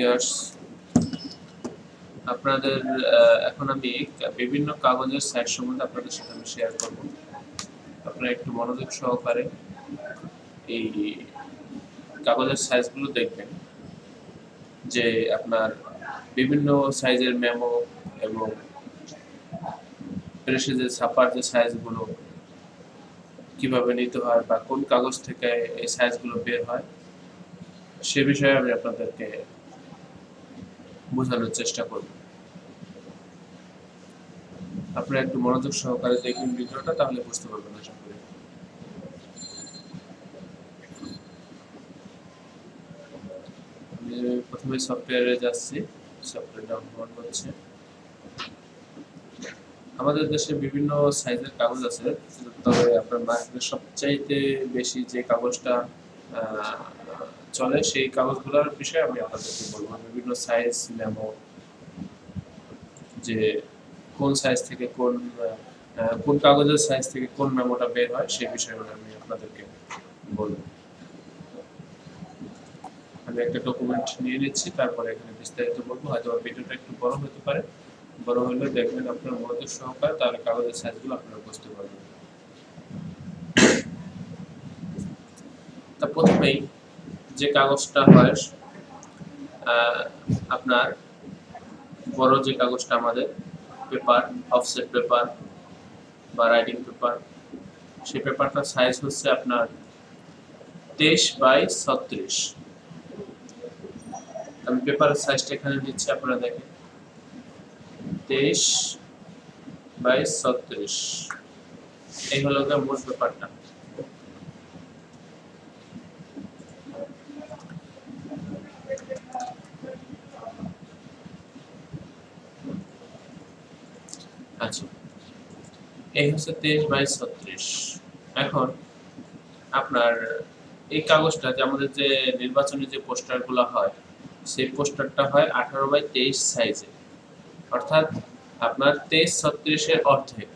Years আপনাদের এখন আমি বিভিন্ন কাগজের সাইজ সম্বন্ধে আপনাদের সাথে আমি শেয়ার করব। আপনারা একটু মনোযোগ সহকারে এই কাগজের সাইজগুলো দেখবেন, যে আপনার বিভিন্ন সাইজের মেমো এবং প্রেসে ছাপার যে সাইজগুলো কিভাবে নিতে হয় বা কোন কাগজ থেকে এই সাইজগুলো বের হয় সে বিষয়ে আমি আপনাদেরকে বোঝানোর চেষ্টা করব। আপনারা একটু মনোযোগ সহকারে দেখবেন ভিডিওটা, তাহলে বুঝতে পারবেন আশা করি। আমি প্রথমে সফটওয়্যারে যাচ্ছি, সফটওয়্যার ডাউনলোড হচ্ছে। আমাদের দেশে বিভিন্ন সাইজের কাগজ আছে, তবে আপনার মার্কেটে সবচাইতে বেশি যে কাগজটা চলে সেই কাগজগুলোর বিষয়ে আমি আপনাদেরকে বলবো। বিভিন্ন সাইজ মেমো, যে কোন সাইজ থেকে কোন কাগজের সাইজ থেকে কোন মেমোটা বের হয় সেই বিষয়ে আমি আপনাদেরকে বলবো। আমি একটা ডকুমেন্ট নিয়ে নিচ্ছি, তারপরে এখানে বিস্তারিত বলবো। হয়তো ভিডিওটা একটু বড় হতে পারে, বড় হলে দেখবেন আপনার মনোযোগ সহকারে, তাহলে কাগজের সাইজগুলো আপনারা বুঝতে পারবেন। তা প্রথমেই যে কাগজটা হয় আপনার বড় যে কাগজটা আমাদের পেপার, অফসেট পেপার বা রাইটিং পেপার, সেই পেপারটার সাইজ হচ্ছে আপনার 23/36। আমি পেপারের সাইজটা এখানে নিচ্ছি, আপনারা দেখেন 23/36। এই হলো মূল পেপারটা। আচ্ছা, এই হচ্ছে 23/36। এখন আপনার এই কাগজটা, যে আমাদের যে নির্বাচনী যে পোস্টারগুলো হয়, সেই পোস্টারটা হয় 18/23 সাইজে, অর্থাৎ আপনার 23/36-এর অর্ধেক।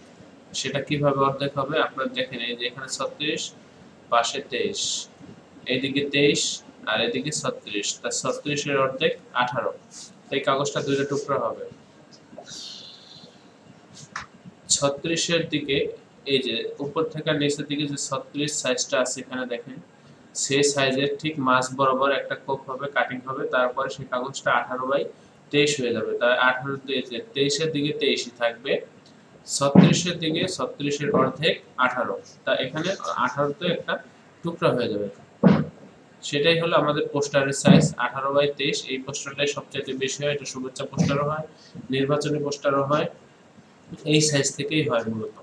সেটা কিভাবে অর্ধেক হবে আপনার দেখেন, এই যে এখানে 36, পাশে 23, এইদিকে 23 আর এদিকে 36, তার 36-এর অর্ধেক 18। এই কাগজটা দুইটা টুকরো হবে। 36-এর দিকে এই যে উপর থেকে নিচের দিকে যে 36 সাইজটা আছে এখানে দেখেন, সেই সাইজের ঠিক মাঝ বরাবর একটা কোপ হবে, কাটিং হবে, তারপরে সেই কাগজটা 18/23 হয়ে যাবে। তাই 23-এর দিকে 23ই থাকবে, 36-এর দিকে 36-এর অর্ধেক 18। তা এখানে 18 একটা টুকরা হয়ে যাবে। সেটাই হলো আমাদের পোস্টারের সাইজ 18/23। এই পোস্টারটাই সবচেয়ে বেশি হয়, এটা শুভেচ্ছা পোস্টারও হয়, নির্বাচনী পোস্টারও হয়, এই সাইজ থেকেই হয় মূলত।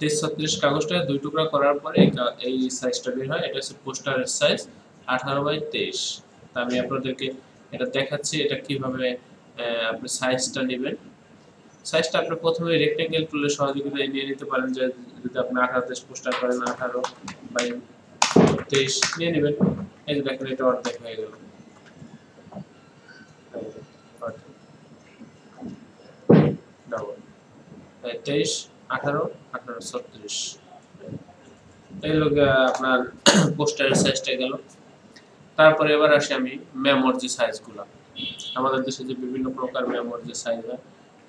23-36 কাগজটা দুই টুকরা করার পরে এই সাইজটা বের হয়, এটা হচ্ছে পোস্টারের সাইজ 18/23। তা আমি আপনাদেরকে এটা দেখাচ্ছি, এটা কিভাবে আপনি সাইজটা নেবেন। সাইজটা আপনি প্রথমে রেক্টেঙ্গেল টুলের সহযোগিতায় নিয়ে নিতে পারেন, যে যদি আপনি 18 পোস্টার করেন 18/23 নিয়ে নেবেন। এই যে দেখেন, এটা অর্ধেক হয়ে গেল। 23, 18, 18, 36। এই লোক আপনার পোস্টারের সাইজটা গেল। তারপরে এবার আসি আমি মেমোর যে সাইজগুলো, আমাদের দেশে যে বিভিন্ন প্রকার মেমোর যে সাইজ হয়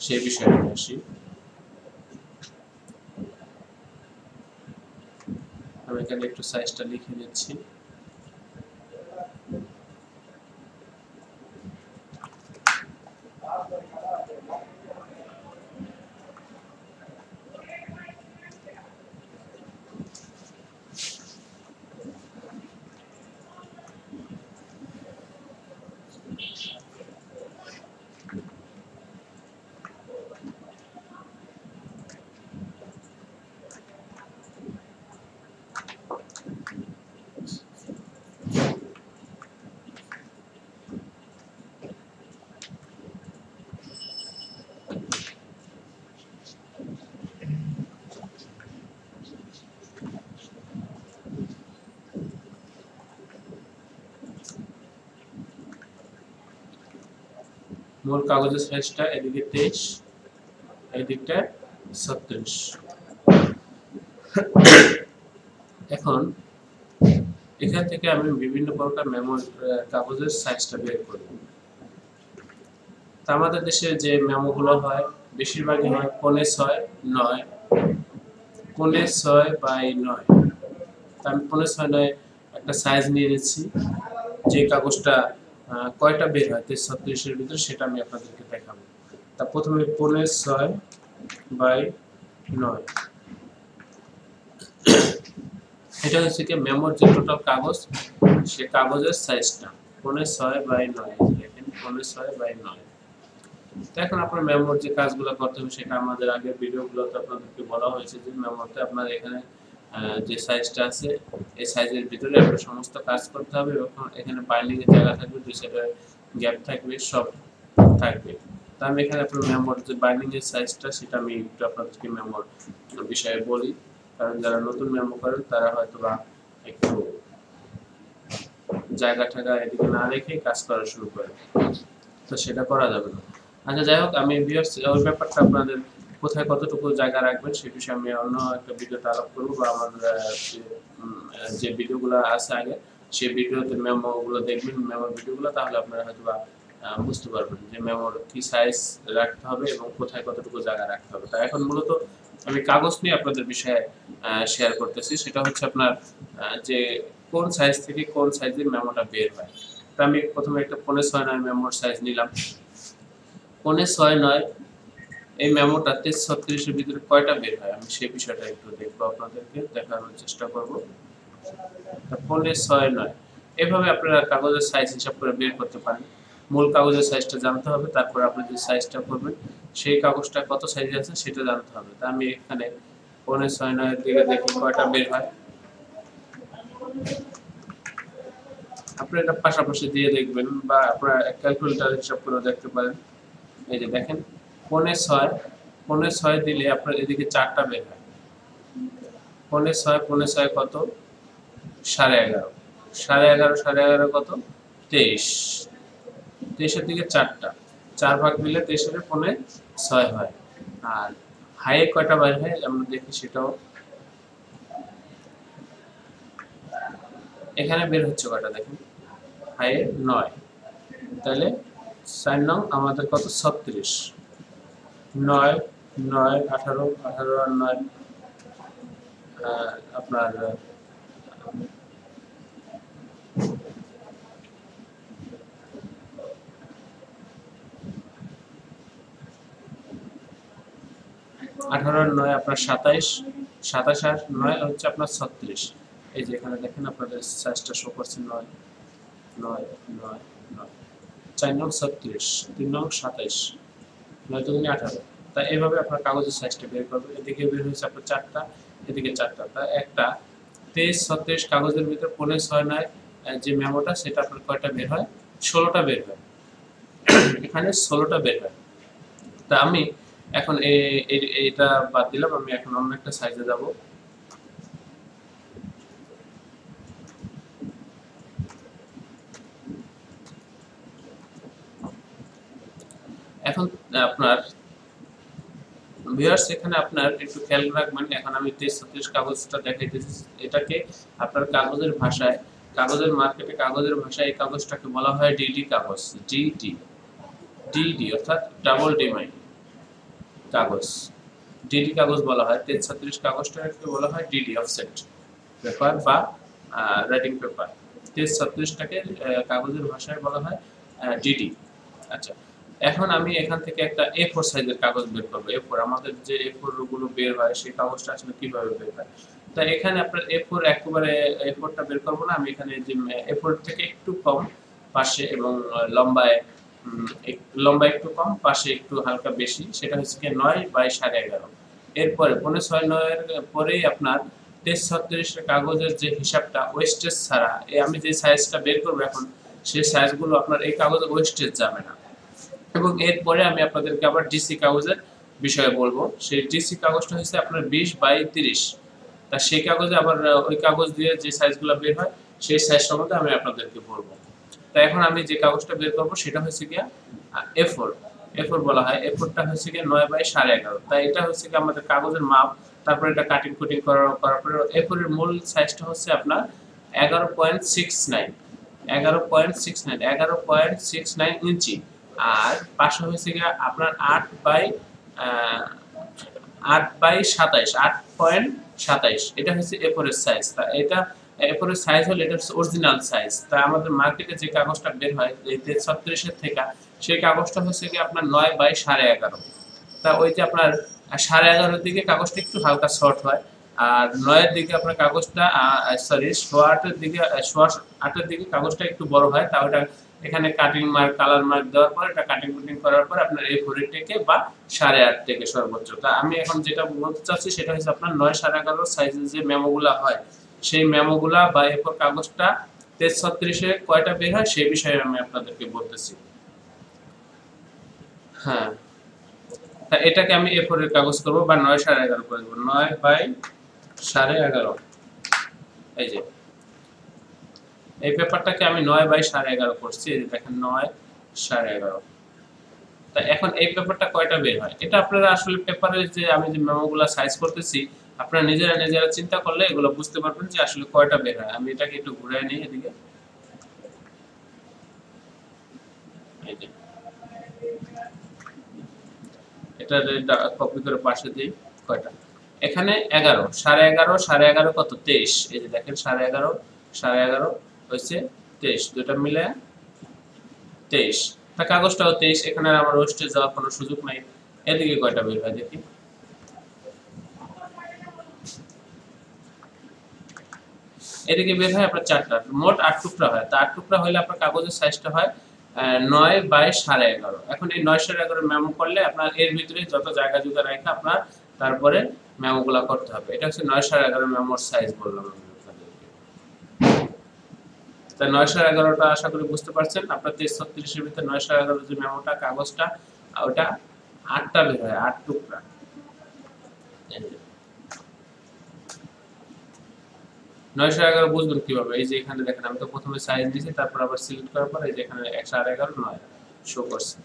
সেই বিষয়ে আসি। আমি এখানে একটু সাইজটা লিখে নিচ্ছি। মূল কাগজের সাইজটা এদিকে 23, এদিকটা 36। এখন এখান থেকে আমি বিভিন্ন প্রকার মেমোর কাগজের সাইজটা বের করব। আমাদের দেশে যে মেমোগুলো হয় বেশিরভাগই হয় 5.6/9, 5.6/9। আমি 5.6/9 একটা সাইজ নিয়ে নিচ্ছি। যে কাগজটা কয়টা বের হয় 36 এর ভিতরে সেটা আমি আপনাদেরকে দেখাবো। তা প্রথমে 5.6/9, এটা হচ্ছে কি মেমোর যে টোটাল কাগজ সে কাগজের সাইজটা 5.6/9। দেখেন 5.6/9। তো এখন আপনার মেমোর যে কাজগুলো করতে হবে সেটা আমাদের আগের ভিডিওগুলোতে আপনাদেরকে বলা হয়েছে যে মেমোতে আপনার এখানে যে সাইজটা আছে এই সাইজের ভিতরে আপনার সমস্ত কাজ করতে হবে এবং এখানে বাইন্ডিং এর জায়গা থাকবে, দুই সাইডে গ্যাপ থাকবে, সব থাকবে। তো আমি এখানে আপনার মেমোর যে বাইন্ডিং এর সাইজটা সেটা আমি একটু আপনাদেরকে মেমোর বিষয়ে বলি, কারণ যারা নতুন মেমো করেন তারা হয়তো বা একটু জায়গা টাকা এদিকে না রেখে কাজ করা শুরু করে, তো সেটা করা যাবে না। আচ্ছা যাই হোক, আমি ভিউয়ার্স ওই ব্যাপারটা আপনাদের কোথায় কতটুকু জায়গা রাখবেন সে বিষয়ে আমি অন্য একটা ভিডিওতে আলাপ করবো, বা আমার যে ভিডিওগুলো আছে আগে সেই ভিডিওতে মেমোগুলো দেখবেন, মেমোর ভিডিওগুলো, তাহলে আপনারা হয়তো বা বুঝতে পারবেন যে মেমোর কি সাইজ রাখতে হবে এবং কোথায় কতটুকু জায়গা রাখতে হবে। তা এখন মূলত আমি কাগজ নিয়ে আপনাদের বিষয়ে শেয়ার করতেছি, সেটা হচ্ছে আপনার যে কোন সাইজ থেকে কোন সাইজের মেমোটা বের হয়। তো আমি প্রথমে একটা 5.6/9 মেমোর সাইজ নিলাম। 5.6/9 এই মেমোটা 36 এর ভিতরে কয়টা বের হয় আমি সেই বিষয়টা একটু দেখবো, আপনাদেরকে দেখানোর চেষ্টা করব। 5.6/9 এভাবে আপনারা কাগজের সাইজ হিসাব করে বের করতে পারেন। মূল কাগজের সাইজটা জানতে হবে, তারপর আপনি যে সাইজটা করবেন সেই কাগজটা কত সাইজে আছে সেটা জানতে হবে। তা আমি এখানে 5.6/9 এর দিকে দেখি কয়টা বের হয়। আপনি এটা পাশাপাশি দিয়ে দেখবেন বা আপনারা ক্যালকুলেটর হিসাব করে দেখতে পারেন। এই যে দেখেন 5.6 দিলে আপনার এদিকে 4টা বের হয়। 5.6 কত? 11.5, 11.5 কত? 23। 23 দিকে 4টা, 4 ভাগ দিলে 23 এর 5.6 হয়। আর হাইয়ে কয়টা বের হয় আমরা দেখি সেটাও। এখানে বের হচ্ছে কয়টা দেখেন, হাইয়ে 9, তাহলে 4 নং আমাদের কত? 36। 9, 9, 18, 18 আর 9 আপনার 18 আর 9 আপনার 27, 27 আর 9 হচ্ছে আপনার 36। এই যে এখানে দেখেন আপনাদের সাইজটা শো করছে 9, 9, 9, 9, 4 নং 36, 3 নং 27, 9 দুগুণে 18। তাই এইভাবে আপনার কাগজের সাইজটা বের করবেন। এদিকে বের হয়েছে আপনার 4টা, এদিকে 4টা, তা একটা 23, 36 কাগজের ভিতর 5.6/9 যে মেমোটা সেটা আপনার কয়টা বের হয়? 16টা বের হয়। এখানে 16টা বের হয়। তা আমি এখন এটা বাদ দিলাম, আমি এখন অন্য একটা সাইজে যাব। এখন আপনার ভিউয়ার্স এখানে আপনার একটু খেয়াল রাখবেন, এখন আমি 36 কাগজটা দেখাইতেছি, এটাকে আপনার কাগজের ভাষায়, কাগজের মার্কেটে কাগজের ভাষায় এই কাগজটাকে বলা হয় ডিডি কাগজ। ডিডি, ডিডি অর্থাৎ ডাবল ডিমাইন কাগজ, ডিডি কাগজ বলা হয়। 36 কাগজটাকে বলা হয় ডিডি অফসেট পেপার বা রাইটিং পেপার। 36টাকে কাগজের ভাষায় বলা হয় ডিডি। আচ্ছা, এখন আমি এখান থেকে একটা A4 সাইজের কাগজ বের করবো। A4 আমাদের যে A4 গুলো বের হয় সেই কাগজটা আসলে কিভাবে বের হয়। তা এখানে আপনার A4 একেবারে A4টা বের করবো না, আমি এখানে যে A4 থেকে একটু কম পাশে এবং লম্বায় একটু কম, পাশে একটু হালকা বেশি, সেটা হচ্ছে 9/11.5। এরপরে 5.6/9 এর পরেই আপনার 36 কাগজের যে হিসাবটা ওয়েস্টেজ ছাড়া, আমি যে সাইজটা বের করবো এখন সেই সাইজগুলো আপনার এই কাগজে ওয়েস্টেজ যাবে না। এবং এরপরে আমি আপনাদেরকে আবার ডিসি কাগজের বিষয়ে বলবো। সেই ডিসি কাগজটা হচ্ছে আপনার 20/30। তা সেই কাগজে আবার ওই কাগজ দিয়ে যে সাইজগুলো বের হয় সেই সাইজ সম্বন্ধে আমি আপনাদেরকে বলবো। তা এখন আমি যে কাগজটা বের করবো সেটা হচ্ছে গিয়া A4, A4 বলা হয়। A4টা হচ্ছে গিয়ে 9/11.5। তাই এটা হচ্ছে কি আমাদের কাগজের মাপ। তারপরে এটা কাটিং কুটিং করার পরে A4 এর মূল সাইজটা হচ্ছে আপনার 11.69, 11.69 ইঞ্চি। আর পাশে হয়েছে গিয়ে আপনার 8/27, 8.27, এটা হচ্ছে A4 এর সাইজ। তা এটা A4 এর সাইজ হলে এটা হচ্ছে অরিজিনাল সাইজ। তা আমাদের মার্কেটে যে কাগজটা বের হয় এই 36 এর থেকে, সেই কাগজটা হচ্ছে কি আপনার 9/11.5। তা ওই যে আপনার 11.5 দিকে কাগজটা একটু হালকা শর্ট হয়, আর 9 এর দিকে আপনার কাগজটা সরি 8.5 দিকে 8.5 দিকে কাগজটা একটু বড় হয়। তা ওটা এখানে কাটিং মার্ক কালার মার্ক দেওয়ার পর এটা কাটিং কুটিং করার পর আপনার A4 থেকে বা 8.5 থেকে সর্বোচ্চ। তা আমি এখন যেটা বলতে চাচ্ছি সেটা হচ্ছে আপনার 9 11.5 সাইজের যে মেমোগুলা হয়, সেই মেমোগুলা বা A4 কাগজটা 36 এ কয়টা বের হয় সেই বিষয়ে আমি আপনাদেরকে বলতেছি। হ্যাঁ, তা এটাকে আমি A4 এর কাগজ করব বা 9 11.5 করে দেব। 9/11.5, এই যে এই পেপারটাকে আমি 9/11.5 করছি। এই যে দেখেন 9/11.5। তা এখন এই পেপারটা কয়টা বের হয় এটা আপনারা আসলে পেপারের যে আমি যে মেমোগুলো সাইজ করতেছি আপনারা নিজেরা নিজেরা চিন্তা করলে এগুলো বুঝতে পারবেন যে আসলে কয়টা বের হয়। আমি এটাকে একটু ঘুরাই নিই এদিকে, এই যে এটা কপি করে পাশে দিই। কয়টা এখানে 11, 11.5, 11.5 কত 23। এই যে দেখেন 11.5, 11.5 হচ্ছে 23, দুটো মিলে 23। তা কাগজটাও 23, এখানে আর আমার ওয়েস্টেজ যাওয়ার কোনো সুযোগ নাই। এদিকে কয়টা বের হয় দেখি। এদিকে বের হয় আপনার 4টা, মোট 8 টুকরা হয়। তা 8 টুকরা হলে আপনার কাগজের সাইজটা হয় 9/11.5। এখন এই 9/11 মেমো করলে আপনার এর ভিতরে যত জায়গা জুগা রেখে আপনার তারপরে মেমোগুলা করতে হবে। এটা হচ্ছে 9/11 মেমোর সাইজ বললাম আমি আপনাদেরকে। তাই 9/11টা আশা করি বুঝতে পারছেন। আপনার 36 এর ভিতরে 9/11 যে মেমোটা কাগজটা ওটা 8টা বের হয়, 8 টুকরা। 9/11 বুঝবেন কিভাবে? এই যে এখানে দেখেন আমি তো প্রথমে সাইজ দিয়েছি, তারপর আবার সিলেক্ট করার পর এই যে এখানে 11.5 9 শো করছে।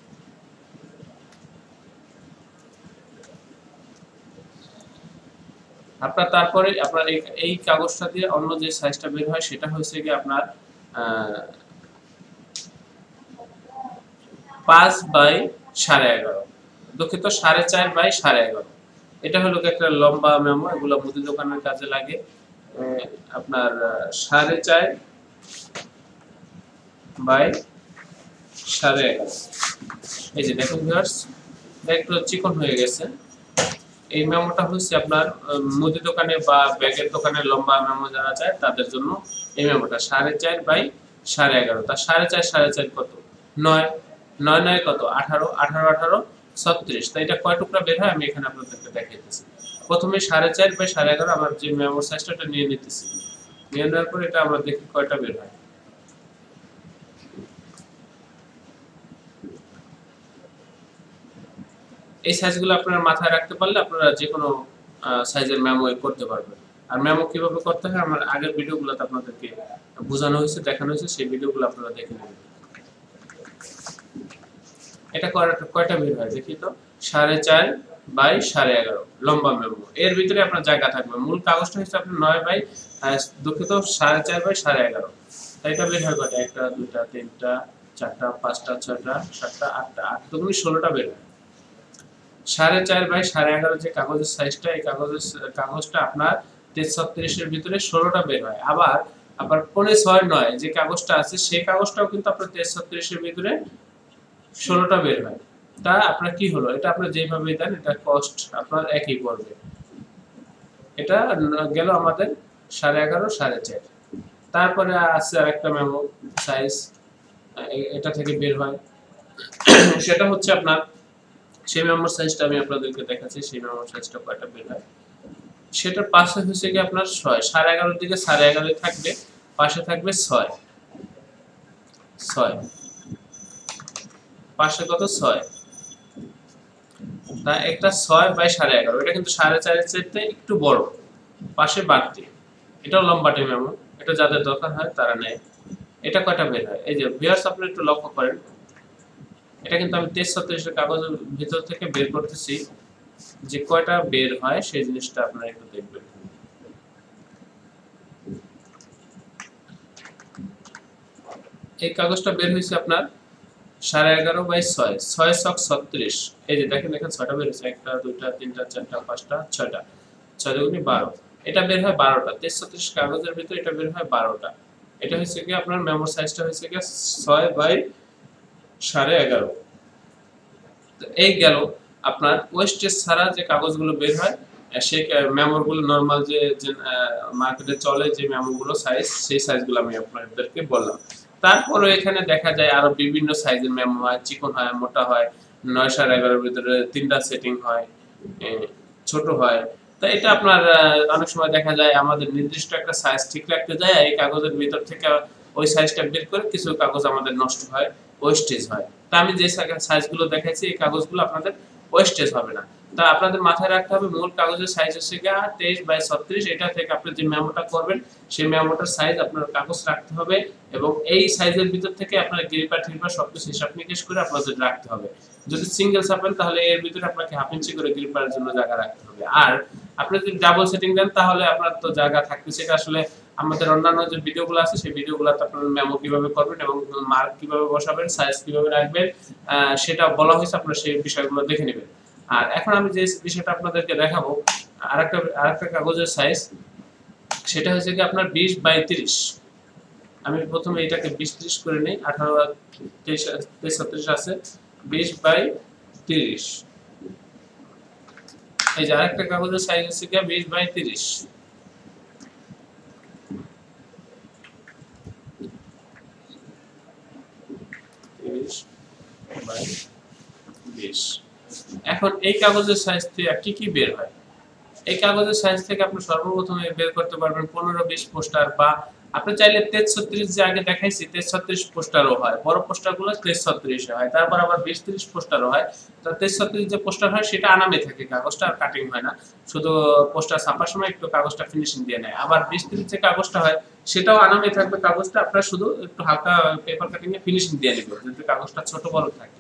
আপনার তারপরে আপনার এই কাগজটা দিয়ে অন্য যে সাইজটা বের হয় সেটা হচ্ছে কি আপনার 5/11.5, দুঃখিত 4.5/11.5। এটা হলো একটা লম্বা মেমো, এগুলো মুদি দোকানের কাজে লাগে। আপনার 4.5/11.5। এই যে দেখুন ভিউয়ার্স, একটু চিকন হয়ে গেছে। এই মেমোটা হচ্ছে আপনার মুদি দোকানে বা ব্যাগের দোকানে লম্বা মেমো যারা চায় তাদের জন্য এই মেমোটা 4.5/11.5। তা 4.5 কত 9, 9 9 কত 18, 18 18 36। তা এটা কয় টুকরা বের হয় আমি এখানে আপনাদেরকে দেখাইতেছি। প্রথমে 4.5/11.5 আমার যে মেমোর সাইজটা এটা নিয়ে নিতেছি। নিয়ে নেওয়ার পর এটা আমরা দেখি কয়টা বের হয়। এই সাইজগুলো আপনারা মাথায় রাখতে পারলে আপনারা যে কোনো সাইজের মেমো করতে পারবেন। আর মেমো কিভাবে করতে হয় আমার আগের ভিডিওগুলোতে আপনাদেরকে বোঝানো হয়েছে, দেখানো হয়েছে, সেই ভিডিওগুলো আপনারা দেখে নেবেন। এটা কয়টা বের হয় দেখি তো, 4.5/11.5 লম্বা মেমো। এর ভিতরে আপনার জায়গা থাকবে। মূল কাগজটা হচ্ছে আপনার দুঃখিত 4.5/11.5। তাই এটা বের হয় কয়টা, 1টা 2টা 3টা 4টা 5টা 6টা 7টা 8টা, 8 দুগুণে 16টা বের হয়। 4.5/11.5 যে কাগজের সাইজটা, এই কাগজটা আপনার 36 এর ভিতরে 16টা বের হয়। আবার আবার 5.6 যে কাগজটা আছে সেই কাগজটাও কিন্তু আপনার 36 এর ভিতরে 16টা বের হয়। তা আপনার কি হলো, এটা আপনার যেভাবে দেন এটা কস্ট আপনার একই পড়বে। এটা গেল আমাদের 11.5 4.5। তারপরে আছে আরেকটা মেমো সাইজ, এটা থেকে বের হয়। সেটা হচ্ছে আপনার সেই মেমোর সাইজটা আমি আপনাদেরকে দেখাচ্ছি। সেই মেমোর সাইজটা কয়টা বের হয় সেটার পাশে হচ্ছে কি আপনার 6, 11.5 দিকে 11.5 থাকবে, পাশে থাকবে 6 6, পাশে কত 6। তা একটা 6/11.5, এটা কিন্তু 4.5 এর চাইতে একটু বড়, পাশে বাড়তি। এটাও লম্বাটে মেমো, এটা যাদের দরকার হয় তারা নেয়। এটা কয়টা বের হয় এই যে ভিউয়ার্স আপনারা একটু লক্ষ্য করেন, এটা কিন্তু আমি 36 এর কাগজের ভিতর থেকে বের করতেছি। যে কয়টা বের হয় সেই জিনিসটা আপনারা একটু দেখবেন। এই কাগজটা বের হয়েছে আপনার 11.5/6 6 ছক 36। এই যে দেখেন এখানে 6টা বের হচ্ছে, 1টা 2টা 3টা 4টা 5টা 6টা, 6 দুগুণে 12, এটা বের হয় 12টা। 33 কাগজের ভিতরে এটা বের হয় 12টা। এটা হচ্ছে কি আপনার মেমোর সাইজটা হচ্ছে কি 6/11.5। তো এই গেল আপনার ওয়েস্টেজ ছাড়া যে কাগজগুলো বের হয়, সেই মেমোরগুলো নরমাল যে মার্কেটে চলে যে মেমোগুলো সাইজ, সেই সাইজগুলো আমি আপনাদেরকে বললাম। তারপরে এখানে দেখা যায় আরো বিভিন্ন সাইজের মেমো হয়, চিকন হয়, মোটা হয়, 9/11 ভিতরে 3টা সেটিং হয়, ছোট হয়। তো এটা আপনার অনেক সময় দেখা যায় আমাদের নির্দিষ্ট একটা সাইজ ঠিক রাখতে যায়, এই কাগজের ভিতর থেকে ওই সাইজটা বের করে কিছু কাগজ আমাদের নষ্ট হয়, ওয়েস্টেজ হয়। তা আমি যে সাইজগুলো দেখাইছি এই কাগজগুলো আপনাদের ওয়েস্টেজ হবে না। তা আপনাদের মাথায় রাখতে হবে মূল কাগজের সাইজ হচ্ছে 23/36। এটা থেকে আপনি যে মেমোটা করবেন সেই মেমোটার সাইজ আপনার কাগজ রাখতে হবে, এবং এই সাইজের ভিতর থেকে আপনার গ্রিপার ঠিপার সবকিছু হিসাব নিকেশ করে আপনাদের রাখতে হবে। যদি সিঙ্গেল ছাপেন তাহলে এর ভিতরে আপনাকে হাফ ইঞ্চি করে গ্রিপারের জন্য জায়গা রাখতে হবে। আর আপনি যদি ডাবল সেটিং দেন তাহলে আপনার তো জায়গা থাকবে, সেটা আসলে আমাদের অন্যান্য যে ভিডিওগুলো আছে সেই ভিডিওগুলোতে আপনারা মেমো কিভাবে করবেন এবং মার্ক কিভাবে বসাবেন, সাইজ কিভাবে রাখবেন সেটা বলা হয়েছে, আপনারা সেই বিষয়গুলো দেখে নেবেন। আর এখন আমি যে বিষয়টা আপনাদেরকে দেখাবো আরেকটা কাগজের সাইজ, সেটা হচ্ছে কি আপনার 20/30। আমি প্রথমে এটাকে 20-30 করে নেই, 18 আর 23-36 আছে, 20/30। এই যে আরেকটা কাগজের সাইজ হচ্ছে কি 20/30। 30/20। এখন এই কাগজের সাইজ থেকে কি কি বের হয়? এই কাগজের সাইজ থেকে আপনি সর্বপ্রথমে বের করতে পারবেন 15-20 পোস্টার, বা আপনি চাইলে 33-36 যে আগে দেখাইছি 33-36 পোস্টারও হয়, বড় পোস্টারগুলো 33-36 হয়, তারপর আবার 20-30 পোস্টারও হয়। তো 33-36 যে পোস্টার হয় সেটা আনামে থাকে, কাগজটা আর কাটিং হয় না, শুধু পোস্টার ছাপার সময় একটু কাগজটা ফিনিশিং দিয়ে নেয়। আবার 20-30 যে কাগজটা হয় সেটাও আনামে থাকবে, কাগজটা আপনার শুধু একটু হালকা পেপার কাটিং এ ফিনিশিং দিয়ে নেবেন, যদি কাগজটা ছোট বড় থাকে।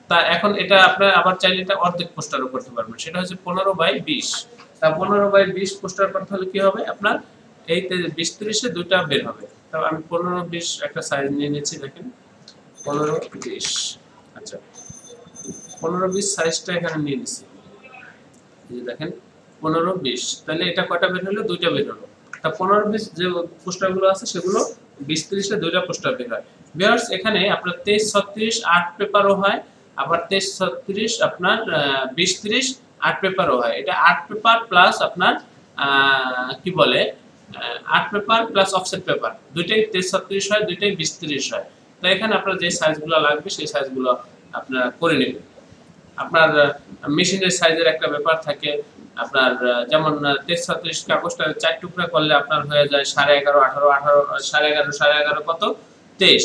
তা এখন এটা আপনার আবার চাইলে এটা অর্ধেক পোস্টারও করতে পারবেন, সেটা হচ্ছে 15/20। তা 15/20 পোস্টার করতে হলে কি হবে আপনার, এই 20-30-এ দুইটা বের হবে। তো আমি 15-20 একটা সাইজ নিয়ে নিচ্ছি, দেখেন 15-20। আচ্ছা, 15-20 সাইজটা এখানে নিয়ে নিচ্ছি, এই যে দেখেন 15-20, তাহলে এটা কয়টা বের হলো, দুইটা বের হলো। তা 15-20 যে পোস্টারগুলো আছে সেগুলো 20-30-এ দুইটা পোস্টার বের হয়। ভিউয়ার্স এখানে আপনার 23-36 আর্ট পেপারও হয়, আবার 23-36 আপনার 20-30 আর্ট পেপারও হয়। এটা আর্ট পেপার প্লাস আপনার কি বলে art paper plus offset paper, দুইটাই 23-36 হয়, দুইটাই 20-30 হয়। তো এখানে আপনার যে সাইজগুলো লাগবে সেই সাইজগুলো আপনারা করে নেবেন। আপনার মেশিনের সাইজের একটা ব্যাপার থাকে, আপনার যেমন 23-36 কাগজটা 4 টুকরা করলে আপনার হয়ে যায় 11.5 18 18 11.5 11.5 কত 23,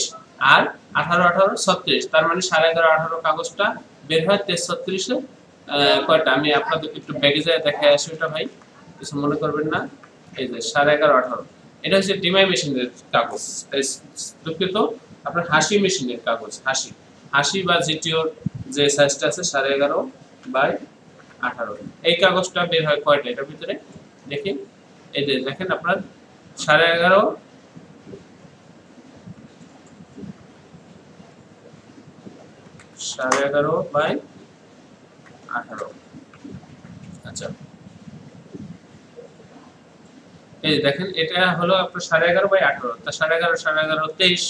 আর 18 18 36, তার মানে 11.5 18 কাগজটা বের হয় 23-36-এ কয়টা, আমি আপনাদেরকে একটু ব্যাগে যায় দেখাই আসি ওটা ভাই, কিছু মনে করবেন না। এই যে 11.5 18, এটা হচ্ছে ডিমাই মেশিনের কাগজ, দুঃখিত আপনার হাসি মেশিনের কাগজ, হাসি বা জিটিওর যে সাইজটা আছে 11.5/18, এই কাগজটা বের হয় কয়টা এটার ভিতরে দেখি, এই যে দেখেন আপনার 11.5/18। আচ্ছা, এই যে দেখেন এটা হলো আপনার 11.5/18, তা 11.5 11.5 23,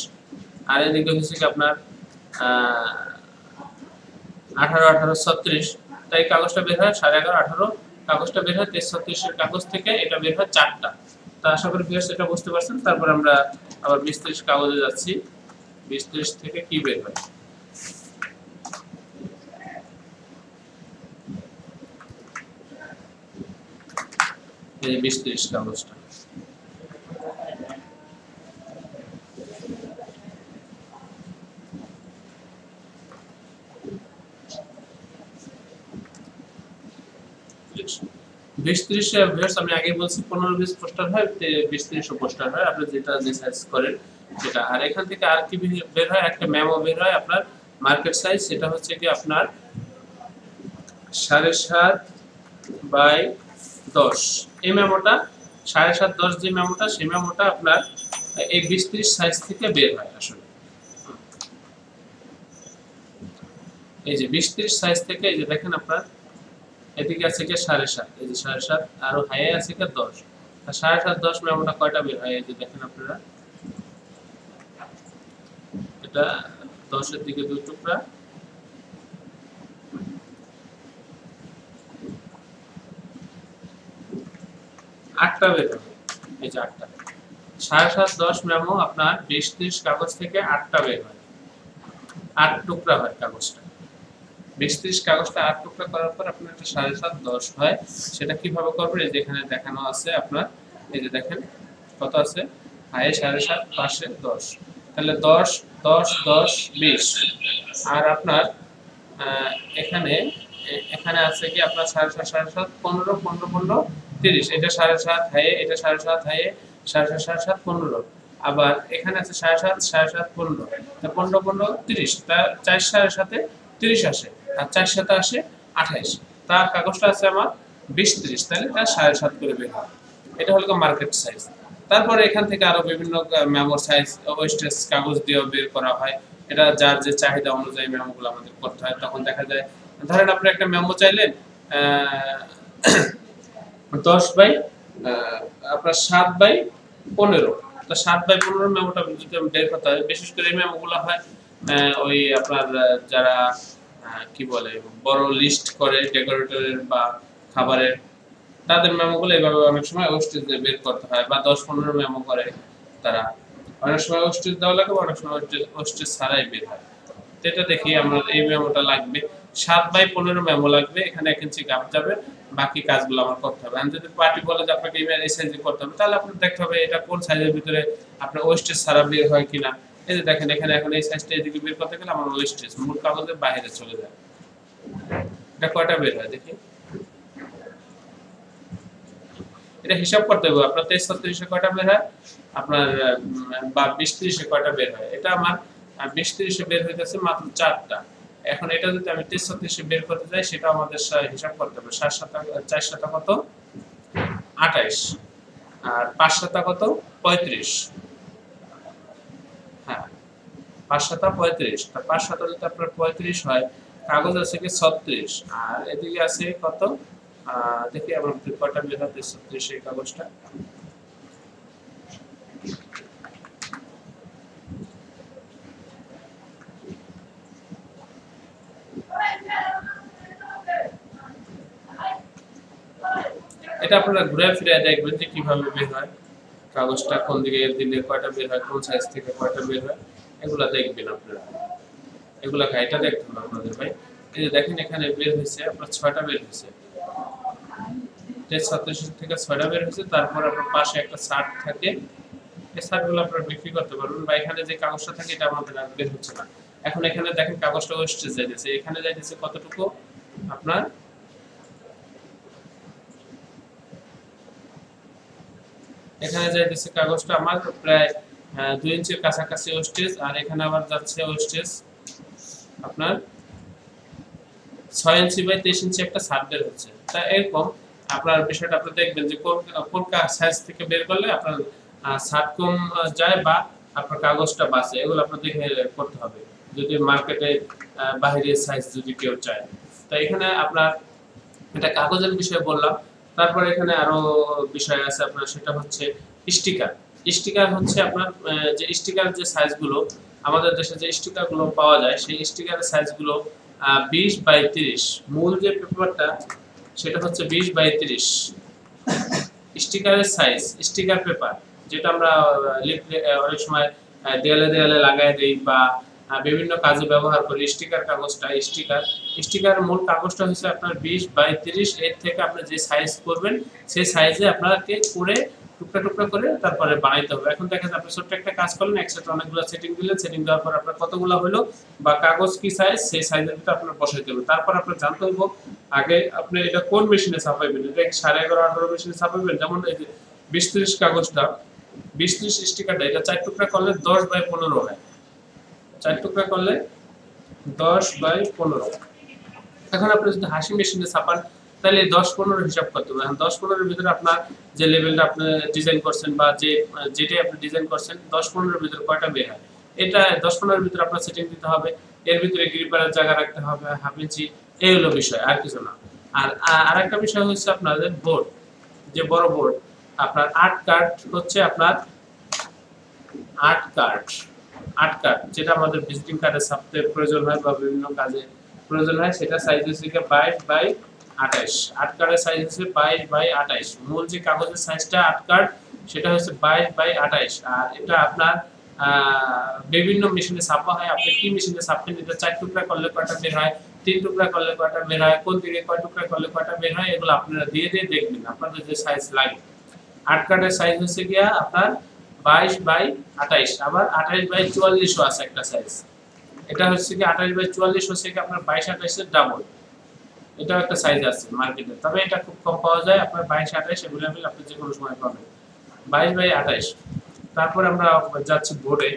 আর এদিকে হচ্ছে কি আপনার 18 18 36। তাই কাগজটা বের হয় 11.5 18, কাগজটা বের হয় 23-36 এর কাগজ থেকে, এটা বের হয় 4টা। তা আশা করি ভিউয়ার্স এটা বুঝতে পারছেন। তারপর আমরা আবার 20-30 কাগজে যাচ্ছি, 20-30 থেকে কি বের হয়, এই যে 20-30 কাগজটা, আমি আগে বলছি 15-20 পোস্টার হয়, 20-30 পোস্টার হয়, আপনি যেটা যে সাইজ করেন সেটা। আর এখান থেকে আর কি বের হয়, একটা মেমো বের হয় আপনার মার্কেট সাইজ, সেটা হচ্ছে কি আপনার 7.5/10। এই মেমোটা 7.5/10 যে মেমোটা, সেই মেমোটা আপনার এই 20-30 সাইজ থেকে বের হয় আসলে। এই যে 20-30 সাইজ থেকে এই যে দেখেন আপনার এদিকে আছে কি 7.5, এই যে 7.5 আর হাইয়ে আছে কি 10, আর 7.5-10 মেমোটা কয়টা বের হয় এই যে দেখেন আপনারা, এটা 10 এর দিকে 2 টুকরা, 8টা বের হবে, এই যে 8টা, 7.5-10 মেমো আপনার 20-30 কাগজ থেকে 8টা বের হয়, 8 টুকরা হয় কাগজটা। 20-30 কাগজটা 8 টুকরা করার পর আপনার একটা 7.5-10 হয়। সেটা কিভাবে করবেন এই যে এখানে দেখানো আছে আপনার, এই যে দেখেন কত আছে, হায়ে 7.5 পাশে 10, তাহলে 10 10 10 20, আর আপনার এখানে এখানে আছে কি আপনার 7.5 7.5 15 15 15 30, এটা 7.5 হায়ে, এটা 7.5 হায়ে, 7.5 7.5 15, আবার এখানে আছে 7.5 7.5 15, তা 15 15 30, তা 4 7.5 30 আসে, আর 4 7 আসে 28, তা কাগজটা আছে আমার 20-30, তাহলে এটা 7.5 করে বের হয়। এটা হলো মার্কেট সাইজ। তারপরে এখান থেকে আরো বিভিন্ন মেমোর সাইজ ওয়েস্টেজ কাগজ দিয়ে বের করা হয়, এটা যার যে চাহিদা অনুযায়ী মেমোগুলো আমাদের করতে হয়। তখন দেখা যায় ধরেন আপনি একটা মেমো চাইলেন 10 বাই আপনার 7/15, তো 7/15 মেমোটা যদি বের করতে হয়, বিশেষ করে এই মেমোগুলো হয় ওই আপনার যারা কি বলে বড় লিস্ট করে ডেকোরেটরের বা খাবারের, তাদের মেমোগুলো এভাবে অনেক সময় ওয়েস্টেজ দিয়ে বের করতে হয়, বা 10-15 মেমো করে তারা, অনেক সময় ওয়েস্টেজ দেওয়া লাগে, অনেক সময় ওয়েস্টেজ ছাড়াই বের হয়। এটা দেখি আমরা এই মেমোটা লাগবে 7/15 মেমো লাগবে, এখানে 1 ইঞ্চি গ্যাপ যাবে, বাকি কাজগুলো আমার করতে হবে। আমি যদি পার্টি বলে যে আপনাকে এই সাইজে করতে হবে, তাহলে আপনার দেখতে হবে এটা কোন সাইজের ভিতরে আপনার ওয়েস্টেজ ছাড়া বের হয় কিনা। এই যে দেখেন এখানে এখন এই সাইজটা এদিকে বের করতে গেলে আমার ওয়েস্টেজ মূল কাগজের বাইরে চলে যায়, এটা কয়টা বের হয় দেখি, এটা হিসাব করতে হবে আপনার 23-36 কয়টা বের হয় আপনার, বা 20-30 কয়টা বের হয়। এটা আমার 20-30 বের হইতেছে মাত্র 4টা। এখন এটা যদি আমি 23-36 বের করতে যাই, সেটা আমাদের হিসাব করতে হবে, 4 কত 28, আর 5 কত 35, হ্যাঁ 5 35, তা 5 যদি আপনার 35 হয়, কাগজ আছে কি 36, আর এদিকে আছে কত দেখি আমার কয়টা বের হয় 36 এই কাগজটা, এটা আপনারা ঘুরে ফিরে দেখবেন যে কিভাবে বের হয় কাগজটা, কোন দিকে দিলে কয়টা বের হয়, কোন সাইজ থেকে কয়টা বের হয়, এগুলা দেখবেন আপনারা, এগুলা এটা দেখতে হবে আপনাদের ভাই। এই যে দেখেন এখানে বের হয়েছে আপনার 6টা বের হয়েছে, 36 থেকে 6টা বের হয়েছে। তারপর আপনার পাশে একটা শার্ট থাকে, এই শার্টগুলো আপনারা বিক্রি করতে পারবেন, বা এখানে যে কাগজটা থাকে এটা আমাদের আর বের হচ্ছে না। এখন এখানে দেখেন কাগজটা ওয়েস্টেজ যাইতেছে, এখানে যাইতেছে কতটুকু আপনার, এখানে যাইতেছে কাগজটা আমার প্রায় 2 ইঞ্চির কাছাকাছি ওয়েস্টেজ, আর এখানে আবার যাচ্ছে ওয়েস্টেজ আপনার 6 ইঞ্চি বাই 23 ইঞ্চি একটা শার্ট বের হচ্ছে। তা এরকম আপনার বিষয়টা আপনি দেখবেন যে কোন সাইজ থেকে বের করলে আপনার শার্ট কম যায় বা আপনার কাগজটা বাঁচে, এগুলো আপনার দেখে করতে হবে যদি মার্কেটে বাইরের সাইজ যদি কেউ চায়। তো এখানে আপনার এটা কাগজের বিষয়ে বললাম। তারপর এখানে আরো বিষয় আছে আপনার, সেটা হচ্ছে স্টিকার। স্টিকার হচ্ছে আপনার যে স্টিকার যে সাইজগুলো আমাদের দেশে যে স্টিকারগুলো পাওয়া যায়, সেই স্টিকারের সাইজগুলো 20/30, মূল যে পেপারটা সেটা হচ্ছে 20/30 স্টিকারের সাইজ। স্টিকার পেপার যেটা আমরা অনেক সময় দেয়ালে দেয়ালে লাগাই দেই বা বিভিন্ন কাজে ব্যবহার করি, স্টিকার কাগজটা, স্টিকার মূল কাগজটা হচ্ছে আপনার 20/30, এর থেকে আপনি যে সাইজ করবেন সেই সাইজে আপনাকে করে টুকরা টুকরা করে তারপরে বানাইতে হবে। এখন দেখেন আপনি ছোট্ট একটা কাজ করলেন, একসাথে অনেকগুলো সেটিং দিলেন, সেটিং দেওয়ার পর আপনার কতগুলো হলো বা কাগজ কি সাইজ, সেই সাইজের ভিতরে আপনার বসাইতে হবে। তারপর আপনার জানতে হবে আগে আপনি এটা কোন মেশিনে ছাপাইবেন, এটা 11.5 18 মেশিনে ছাপাইবেন। যেমন এই যে 20-30 কাগজটা, 20-30 স্টিকারটা, এটা 4 টুকরা করলে 10/15 হয়, 4 টুকরা করলে 10/15। এখন আপনি যদি হাসি মেশিনে ছাপান তাহলে 10-15 হিসাব করতে হবে। 10-15 এর ভিতরে আপনার যে লেভেলটা আপনি ডিজাইন করছেন বা যেটাই আপনি ডিজাইন করছেন 10-15 এর ভিতরে কয়টা বের হয়, এটা 10-15 এর ভিতরে আপনার সেটিং দিতে হবে। এর ভিতরে গ্রিপারের জায়গা রাখতে হবে 1/2 ইঞ্চি, এই হলো বিষয়, আর কিছু না। আর আরেকটা বিষয় হচ্ছে আপনাদের বোর্ড, যে বড় বোর্ড আপনার 8 কার্ড হচ্ছে আপনার 8 কার্ড, 8 কার্ড যেটা আমাদের ভিজিটিং কার্ডে ছাপতে প্রয়োজন হয় বা বিভিন্ন কাজে প্রয়োজন হয়, সেটা সাইজ হচ্ছে 22/28। 8 কার্ডের সাইজ হচ্ছে 22/28। মূল যে কাগজের সাইজটা 8 কার্ড সেটা হচ্ছে 22/28। আর এটা আপনার বিভিন্ন মেশিনে ছাপা হয়। আপনি কি মেশিনে ছাপবেন, এটা 4 টুকরা করলে কয়টা বের হয়, 3 টুকরা করলে কয়টা বের হয়, কোন দিকে কয় টুকরা করলে কয়টা বের হয়, এগুলো আপনারা দিয়ে দেখবেন আপনাদের যে সাইজ লাগে। 8 কার্ডের সাইজ হচ্ছে গিয়া আপনার 22/28। আবার 28/44 ও আছে একটা সাইজ। এটা হচ্ছে কি 28/44 হচ্ছে কি আপনার 22/28 এর ডাবল। এটাও একটা সাইজ আছে মার্কেটে, তবে এটা খুব কম পাওয়া যায়। আপনার 22/28 अवेलेबल, আপনি যে কোনো সময় পাবেন 22/28। তারপর আমরা যাচ্ছি বোর্ডে।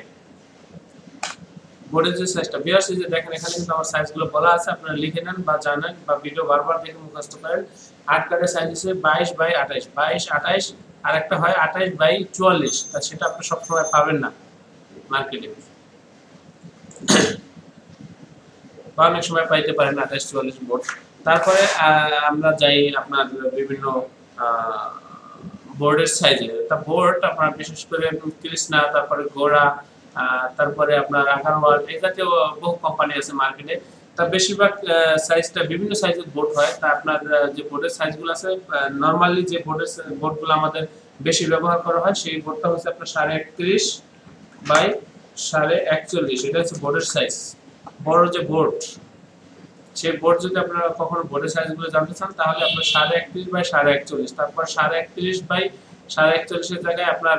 বোর্ডের যে সাইজটা বিয়াস, এই যে দেখেন এখানে কিন্তু আমার সাইজগুলো বলা আছে, আপনারা লিখে নেন বা জানেন বা ভিডিও বারবার দেখে মুখস্থ করেন। 8 কার্ডের সাইজ হচ্ছে 22/28, 22/28। আর একটা হয় 28/44, তা সেটা আপনি সবসময় পাবেন না মার্কেটে, বা অনেক সময় পাইতে পারেন 28/44 বোর্ড। তারপরে আমরা যাই আপনার বিভিন্ন বোর্ডের সাইজে। তা বোর্ড আপনার বিশেষ করে কৃষ্ণা, তারপরে গোড়া, তারপরে আপনার আকারওয়াল, এই জাতীয় বহু কোম্পানি আছে মার্কেটে। তা বেশিরভাগ সাইজটা বিভিন্ন সাইজের বোর্ড হয়। তা আপনার যে বোর্ডের সাইজগুলো আছে, নরমালি যে বোর্ডগুলো আমাদের বেশি ব্যবহার করা হয়, সেই বোর্ডটা হচ্ছে আপনার 31.5/41। এটা হচ্ছে বোর্ডের সাইজ। বড় যে বোর্ড, সেই বোর্ড যদি আপনারা কখনো বোর্ডের সাইজগুলো জানতে চান, তাহলে আপনার 31.5/41। তারপর 31.5/41 এর জায়গায় আপনার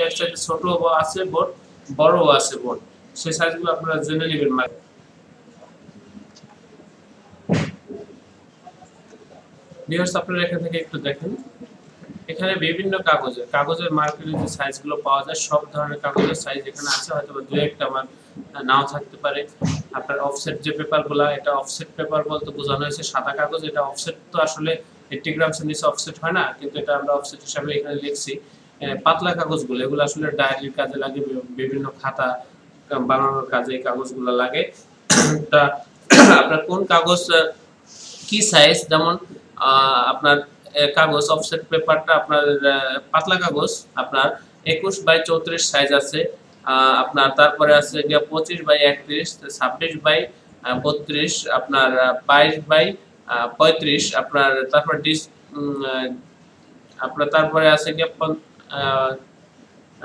এর চাইতে ছোট আছে বোর্ড, বড়ও আছে বোর্ড, সেই সাইজগুলো আপনারা জেনে নেবেন। ভিউয়ার্স, আপনারা এখান থেকে একটু দেখেন, এখানে বিভিন্ন কাগজের মার্কেটে যে সাইজগুলো পাওয়া যায়, সব ধরনের কাগজের সাইজ এখানে আছে। হয়তো বা দুই একটা আমার নাও থাকতে পারে। আপনার অফসেট যে পেপারগুলো, এটা অফসেট পেপার বলতে বোঝানো হয়েছে সাদা কাগজ। এটা অফসেট তো আসলে 80 গ্রামসের নিচে অফসেট হয় না, কিন্তু এটা আমরা অফসেট হিসাবে এখানে লিখছি। পাতলা কাগজগুলো, এগুলো আসলে ডায়েরির কাজে লাগে, বিভিন্ন খাতা বানানোর কাজে এই কাগজগুলো লাগে। তা আপনার কোন কাগজ কি সাইজ, যেমন আপনার কাগজ অফসেট পেপারটা আপনার পাতলা কাগজ আপনার 21/34 সাইজ আছে আপনার। তারপরে আছে 25/31, 26/32, আপনার 22/35 আপনার। তারপর আপনার তারপরে আছে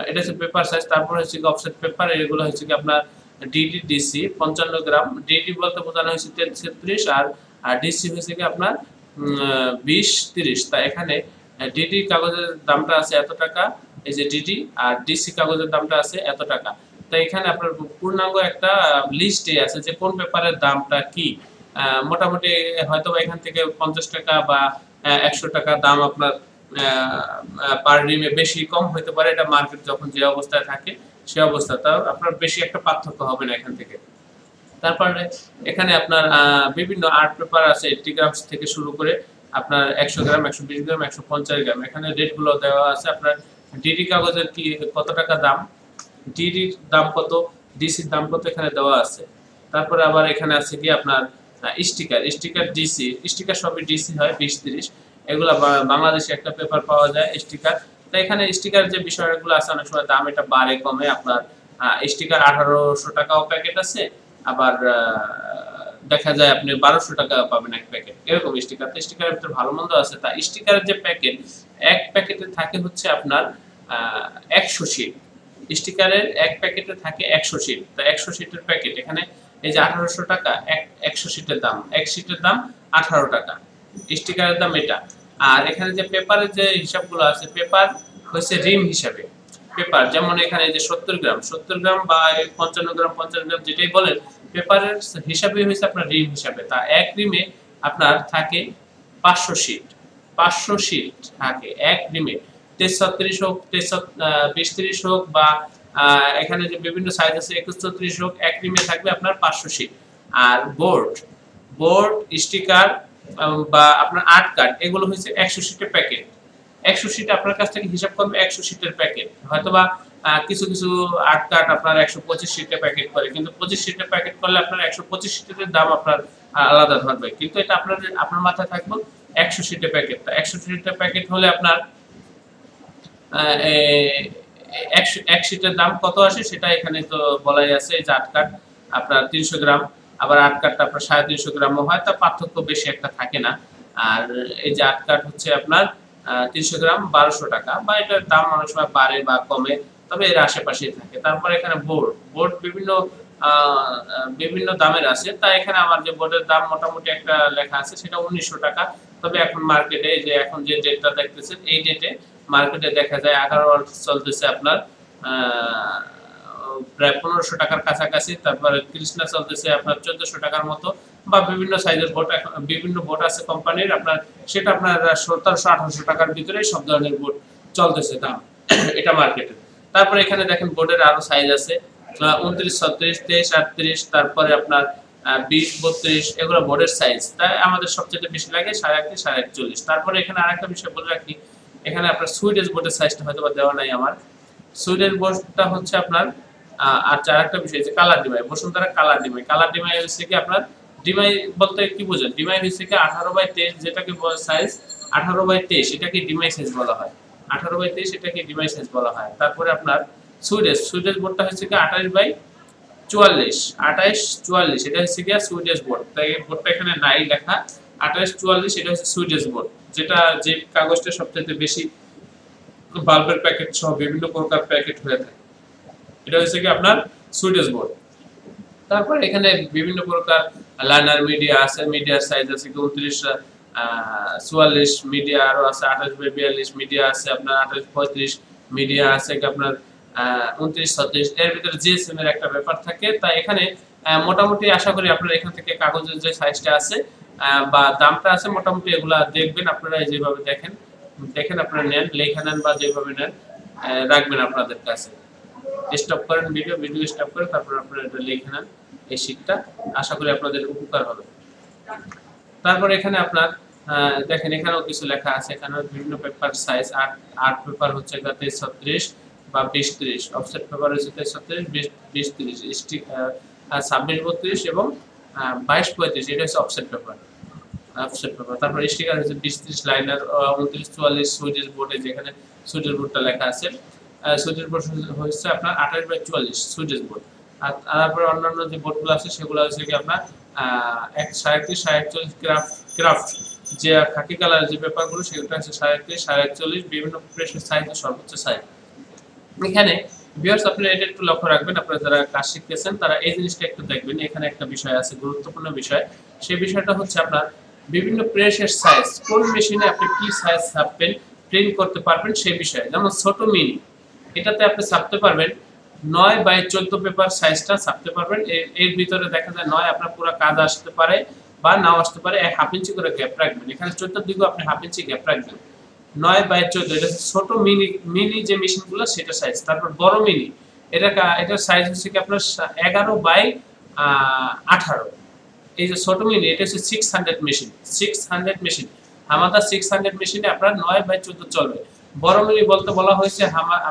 এটা হচ্ছে পেপার সাইজ। তারপর হচ্ছে অফসেট পেপার, এগুলো হচ্ছে কি আপনার ডিডি ডিসি 55 গ্রাম। ডিডি বলতে বোঝানো হয়েছে 33, আর ডিসি হচ্ছে কি আপনার 20-30। তা এখানে ডিডি কাগজের দামটা আছে এত টাকা, এই যে ডিডি, আর ডিসি কাগজের দামটা আছে এত টাকা। তো এখানে আপনার পূর্ণাঙ্গ একটা লিস্টে আছে যে কোন পেপারের দামটা কি। মোটামুটি হয়তো এখান থেকে 50 টাকা বা 100 টাকা দাম আপনার পার রিমে বেশি কম হতে পারে। এটা মার্কেট যখন যে অবস্থায় থাকে সে অবস্থাটা আপনার বেশি একটা পার্থক্য হবে না এখান থেকে। তারপরে এখানে আপনার বিভিন্ন আর্ট পেপার আছে 80 গ্রাম থেকে শুরু করে আপনার 100 গ্রাম, 120 গ্রাম, 150 গ্রাম। এখানে রেটগুলো দেওয়া আছে। আপনার ডিডি কাগজের কি কত টাকা দাম, ডিডির দাম কত, ডিসির দাম কত, এখানে দেওয়া আছে। তারপরে আবার এখানে আছে কি আপনার স্টিকার ডিসি, স্টিকার সবই ডিসি হয় 20-30। এগুলা বাংলাদেশে একটা পেপার পাওয়া যায় স্টিকার। তো এখানে স্টিকার যে বিষয়গুলো আছে, অনেক সময় দাম এটা বাড়ে কমে। আপনার স্টিকার 1800 টাকাও প্যাকেট আছে, আবার দেখা যায় আপনি 1200 টাকা পাবেন এক প্যাকেট, এরকম স্টিকার। তো স্টিকারের ভিতরে ভালো মন্দ আছে। তা স্টিকারের যে প্যাকেট, এক প্যাকেটে থাকে হচ্ছে আপনার 100 শিট। স্টিকারের এক প্যাকেটে থাকে 100 শিট। তো 100 শিটের প্যাকেট, এখানে এই যে 1800 টাকা 100 শিটের দাম, এক শিটের দাম 18 টাকা, স্টিকারের দাম এটা। আর এখানে যে পেপারের যে হিসাবগুলো আছে, পেপার হচ্ছে রিম হিসাবে পেপার, যেমন এখানে যে 70 গ্রাম বা 55 গ্রাম 50 গ্রাম যেটাই বলেন, পেপারের হিসাবে হচ্ছে আপনার রিম হিসাবে। তা এক রিমে আপনার থাকে 500 শিট, 500 শিট থাকে এক রিমে। 33 হোক, 20-30 হোক, বা এখানে যে বিভিন্ন সাইজ আছে 21-34 হোক, এক রিমে থাকবে আপনার 500 শিট। আর বোর্ড স্টিকার বা আপনার আর্ট কার্ড, এগুলো হচ্ছে 100 শিটের প্যাকেট। 100 শিট আপনার কাছ থেকে হিসাব করবে 100 শিটের প্যাকেট, হয়তোবা কিছু কিছু আট কাঠ আপনার 125 সিটে প্যাকেট করে, কিন্তু 25 সিটে প্যাকেট করলে আপনার 125 সিটের দাম আপনার আলাদা ধরবে, কিন্তু এটা আপনার মাথায় থাকবে 100 সিটে প্যাকেট। 100 সিটে প্যাকেট হলে আপনার 1 সিটের দাম কত আসে সেটা এখানে তো বলাই আছে। এই যে 8 কাঠ আপনার 300 গ্রাম, আবার 8 কাঠটা আপনার 350 গ্রামও হয়, তা পার্থক্য বেশি একটা থাকে না। আর এই যে 8 কাঠ হচ্ছে আপনার 300 গ্রাম 1200 টাকা, বা এটার দাম অনেক সময় বাড়ে বা কমে, তবে এর আশেপাশেই থাকে। তারপর এখানে বোর্ড বিভিন্ন দামের আছে, তাই এখানে আমার যে বোর্ডের দাম মোটামুটি একটা লেখা আছে সেটা 1900 টাকা। তবে এখন মার্কেটে এখন যে ডেটটা দেখতেছেন এই ডেটে মার্কেটে দেখা যায় 11 চলতেছে আপনার প্রায় 1500 টাকার কাছাকাছি। তারপরে কৃষ্ণা চলতেছে আপনার 1400 টাকার মতো, বা বিভিন্ন সাইজের বিভিন্ন বোট আছে কোম্পানির, আপনার সেটা আপনার 1700-1800 টাকার ভিতরে সব ধরনের বোট চলতেছে দাম এটা মার্কেটে। তারপরে এখানে দেখেন বোর্ডের আরো সাইজ আছে 29, 36, 23, 38, তারপরে আপনার 20, 32, এগুলো বোর্ডের সাইজ। তাই আমাদের সবচেয়ে বেশি লাগে 31, 41। তারপরে এখানে আরেকটা বিষয় বলে রাখি, এখানে আপনার সুইডেশ বোর্ডের সাইজটা হয়তো দেওয়া নাই আমার। সুইডেশ বোর্ডটা হচ্ছে আপনার আর আরেকটা বিষয় যে colour demy, Bashundhara colour demy হচ্ছে কি আপনার, ডিমাই বলতে কি বোঝেন, ডিমাই হচ্ছে কি 18/23 যেটাকে সাইজ 18/23 এটাকে ডিমাই সাইজ বলা হয়। 18/23 এটাকে ডিমাই সাইজ বলা হয়। তারপরে আপনার সুইডেশ বোর্ডটা হচ্ছে কি 28/44, 28/44 এটা হচ্ছে কি সুইডেশ বোর্ড। তাই বোর্ডটা এখানে নাই লেখা, 28/44 এটা হচ্ছে সুইডেশ বোর্ড, যেটা যে কাগজটা সবচেয়ে বেশি বাল্বের প্যাকেট সহ বিভিন্ন প্রকার প্যাকেট হয়ে থাকে, এটা হচ্ছে কি আপনার সুইডেশ বোর্ড। তারপর এখানে বিভিন্ন প্রকার লাইনার মিডিয়া আছে, মিডিয়ার সাইজ আছে 29, 44 মিডিয়া, আরো আছে 28/42 মিডিয়া আছে আপনার, 28/35 মিডিয়া আছে আপনার, 29, 36 এর ভিতরে জিএসএম এর একটা ব্যাপার থাকে। তাই এখানে মোটামুটি আশা করি আপনারা এখান থেকে কাগজের যে সাইজটা আছে বা দামটা আছে মোটামুটি এগুলা দেখবেন আপনারা, যেভাবে দেখেন আপনারা নেন, লেখা নেন বা যেভাবে নেন রাখবেন আপনাদের কাছে। স্টপ করেন ভিডিও স্টপ করে তারপর আপনারা এটা লিখে নেন এই শীটটা, আশা করি আপনাদের উপকার হবে। তারপর এখানে আপনার দেখেন এখানেও কিছু লেখা আছে, এখানে বিভিন্ন পেপার সাইজ 8 পেপার হচ্ছে 23, 36 বা 20, 30, অফসেট পেপার হচ্ছে 36, 20, 30, স্টিক 26, 32 এবং 22, 35 এটা হচ্ছে অফসেট পেপার। তারপর স্টিকার হচ্ছে 20, 30, লাইনার 29, 44 সুইডেশ বোর্ডে, যেখানে সুইডেশ বোর্ডটা লেখা আছে। সুইডেশ বোর্ড হচ্ছে আপনার 28/44 সুইডেশ বোর্ড। আর তারপরে অন্যান্য যে বোর্ডগুলো আছে সেগুলো হচ্ছে কি আপনার 37, 41 ক্রাফট যে খাকি কালার যে পেপারগুলো সেগুলো হচ্ছে 37, 41 বিভিন্ন প্রেসের সাইজ সর্বোচ্চ সাইজ। এখানে ভিউয়ার্স আপনারা এটা একটু লক্ষ্য রাখবেন, আপনারা যারা কাজ শিখতেছেন তারা এই জিনিসটা একটু দেখবেন। এখানে একটা বিষয় আছে গুরুত্বপূর্ণ বিষয়, সেই বিষয়টা হচ্ছে আপনার বিভিন্ন প্রেসের সাইজ, কোন মেশিনে আপনি কি সাইজ ছাপবেন প্রিন্ট করতে পারবেন সেই বিষয়ে। যেমন ছোট মিনি, এটাতে আপনি ছাপতে পারবেন 9/14 পেপার সাইজটা ছাপতে পারবেন। এর ভিতরে দেখা যায় 9 আপনার পুরো কাজ আসতে পারে বা নাও আসতে পারে, 1/2 ইঞ্চি করে গ্যাপ রাখবেন। এখানে 14 দিকেও আপনি 1/2 ইঞ্চি গ্যাপ রাখবেন। 9/14 এটা ছোট মিনি যে মেশিনগুলো সেটা সাইজ। তারপর বড় মিনি, এটার সাইজ হচ্ছে কি আপনার 11/18। এই যে ছোট মিনি এটা হচ্ছে 600 মেশিন, হামাদা 600 মেশিনে আপনার 9/14 চলবে। বড় মিনি বলতে বলা হয়েছে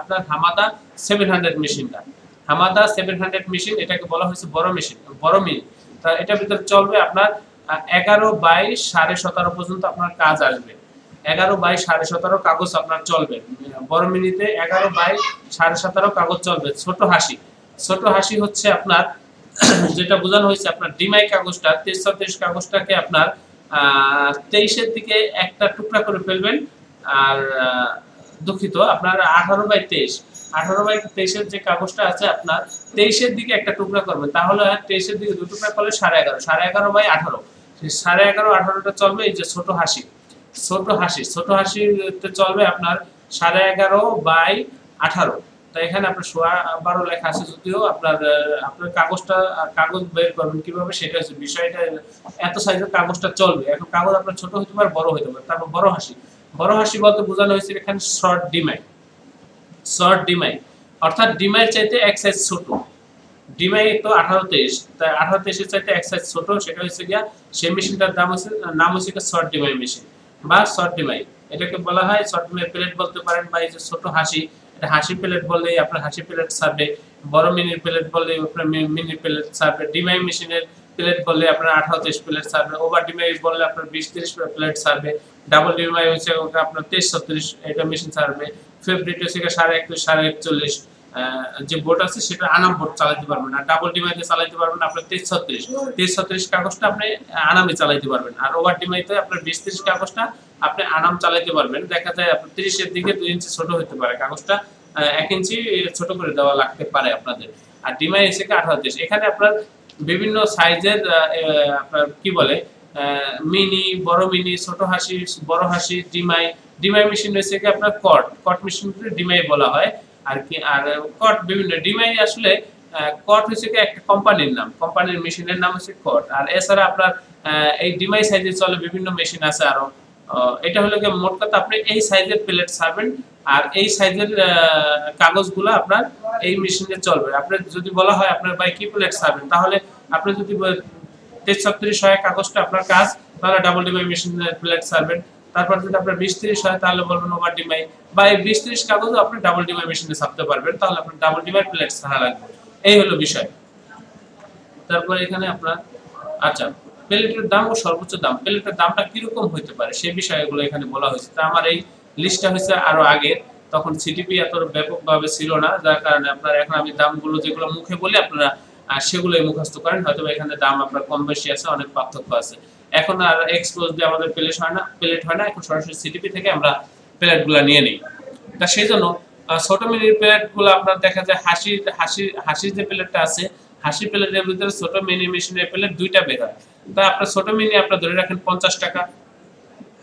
আপনার হামাদা 700 মেশিনটা, হামাদা 700 মেশিন এটাকে বলা হয়েছে বড় মিনি। তা এটার ভিতরে চলবে আপনার 11/17.5 পর্যন্ত আপনার কাজ আসবে। 11/17.5 কাগজ আপনার চলবে বড় মিনিতে, 11/17.5 কাগজ চলবে। ছোট হাসি হচ্ছে আপনার যেটা বোঝানো হয়েছে আপনার ডিমাই কাগজটা 33 কাগজটাকে আপনার 23-এর দিকে একটা টুকরা করে ফেলবেন, আর দুঃখিত আপনার 18/23 যে কাগজটা আছে আপনার 23-এর দিকে একটা টুকরা করবেন, তাহলে 23-এর দিকে দুটো টুকরা করলে 11.5 11/18 চলবে। এই যে ছোট হাসিতে চলবে আপনার 11.5/18। তাই এখানে আপনার 12 লেখা আছে, যদিও আপনার কাগজ বের করবেন কিভাবে সেটা হচ্ছে বিষয়টা। এত সাইজের কাগজটা চলবে, এখন কাগজ আপনার ছোট হতে পারে বড় হতে পারে। তারপর বড় হাসি বলতে বোঝানো হয়েছে এখানে শর্ট ডিমাই, অর্থাৎ ডিমাইয়ের চাইতে এক সাইজ ছোট। ডিমাই তো 18-23, তাই 18-23-এর চাইতে এক সাইজ ছোট, সেটা হচ্ছে গিয়া সেই মেশিনটার নাম হচ্ছে শর্ট ডিমাই মেশিন বা শর্ট ডিমাই। এটাকে বলা হয় শর্ট ডিমাই প্লেট বলতে পারেন, বা এই যে ছোট হাসি হাসি প্লেট বললেই আপনার হাসি প্লেট ছাড়বে, বড় মিনির প্লেট বললেই আপনার মিনি প্লেট ছাড়বে, ডিমাই মেশিনের প্লেট বললে আপনার 18-23 প্লেট ছাড়বে, ওভার ডিমাই বললে আপনার 20-30 প্লেট ছাড়বে, ডাবল ডিমাই হচ্ছে আপনার 23-36 এটা মেশিন ছাড়বে, ফেব্রিক হচ্ছে 21-21 যে বোর্ড আছে সেটা আনাম বোর্ড চালাতে পারবেন, আর ডাবল ডিমাইতে চালাতে পারবেন আপনার 23-36 কাগজটা আপনি আনামে চালাতে পারবেন, আর ওভার ডিমাইতে আপনার 20-30 কাগজটা আপনি আনাম চালাতে পারবেন। দেখা যায় আপনার 30 এর দিকে 2 ইঞ্চি ছোট হতে পারে কাগজটা, 1 ইঞ্চি ছোট করে দেওয়া লাগতে পারে আপনাদের। আর ডিমাই এসে 18-23 এখানে আপনার বিভিন্ন সাইজের আপনার কি বলে মিনি, বড় মিনি, ছোট হাসি, বড় হাসি, ডিমাই। ডিমাই মেশিন হচ্ছে কি আপনার কট মেশিনকে ডিমাই বলা হয় আর কি। আর কট বিভিন্ন ডিমাই আসলে কট হচ্ছে কি একটা কোম্পানির নাম, কোম্পানির মেশিনের নাম হচ্ছে কট। আর এছাড়া আপনার এই ডিমাই সাইজে চলে বিভিন্ন মেশিন আছে আরো। এটা হলো কি মোট কথা আপনি এই সাইজের প্লেট ছাড়বেন আর এই সাইজের কাগজগুলো আপনার এই মেশিনে চলবে। আপনি যদি বলা হয় আপনার ভাই কি প্লেট ছাড়বেন, তাহলে আপনি যদি 33-36 হয় কাগজটা আপনার কাজ, তাহলে ডাবল ডিমাই মেশিনের প্লেট ছাড়বেন। তারপর যদি আপনার 20-30 হয় তাহলে বলবেন ওভার ডিমাই, বা এই 20-30 কাগজও আপনি ডাবল ডিমাই মেশিনে ছাপতে পারবেন, তাহলে আপনার ডাবল ডিমাই প্লেট ছাড়া লাগবে। এই হলো বিষয়। তারপর এখানে আপনার আচ্ছা প্লেটের দাম ও সর্বোচ্চ দাম, প্লেটের দামটা কিরকম হতে পারে সেই বিষয়গুলো এখানে বলা হয়েছে। তা আমার এই লিস্টটা হয়েছে আরো আগে, তখন সিটিপি এত ব্যাপকভাবে ছিল না, যার কারণে আপনার এখন আমি দামগুলো যেগুলো মুখে বলি আপনারা সেগুলোই মুখস্থ করেন, হয়তো এখানে দাম আপনার কম বেশি আছে, অনেক পার্থক্য আছে। এখন আর এক্সপোজ দিয়ে আমাদের প্লেট হয় না, এখন সরাসরি সিটিপি থেকে আমরা প্লেটগুলো নিয়ে নিই। তা সেই জন্য ছোট মিনির প্লেটগুলো আপনার দেখা যায় হাসির যে প্লেটটা আছে, হাসি প্লেটের ভিতরে ছোট মিনি মেশিনের প্লেট দুইটা বের হয়। তা আপনার ছোট মিনি আপনার ধরে রাখেন 50 টাকা,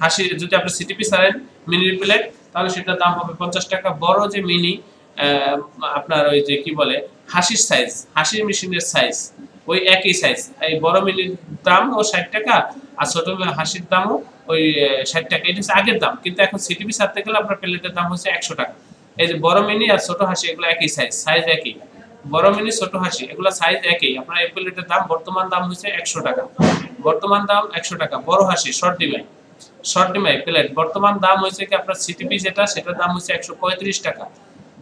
হাসি যদি আপনি সিটিপি ছাড়েন মিনির প্লেট তাহলে সেটার দাম হবে 50 টাকা। বড় যে মিনি আপনার ওই যে কি বলে হাসির সাইজ, হাসির মেশিনের সাইজ ওই একই সাইজ, এই বড় মিনির দাম ও 60 টাকা আর ছোট হাসির দামও ওই 60 টাকা। এটা হচ্ছে আগের দাম, কিন্তু এখন সিটিপি ছাড়তে গেলে আপনার প্লেটের দাম হচ্ছে 100 টাকা। এই যে বড় মিনি আর ছোট হাসি এগুলো একই সাইজ একই, বড় মিনি ছোট হাসি এগুলো সাইজ একই। আপনার এই প্লেটের দাম বর্তমান দাম হচ্ছে 100 টাকা, বর্তমান দাম 100 টাকা। বড় হাসি শর্ট ডিমাই প্লেট বর্তমান দাম হয়েছে কি আপনার সিটিপি যেটা সেটার দাম হচ্ছে 135 টাকা।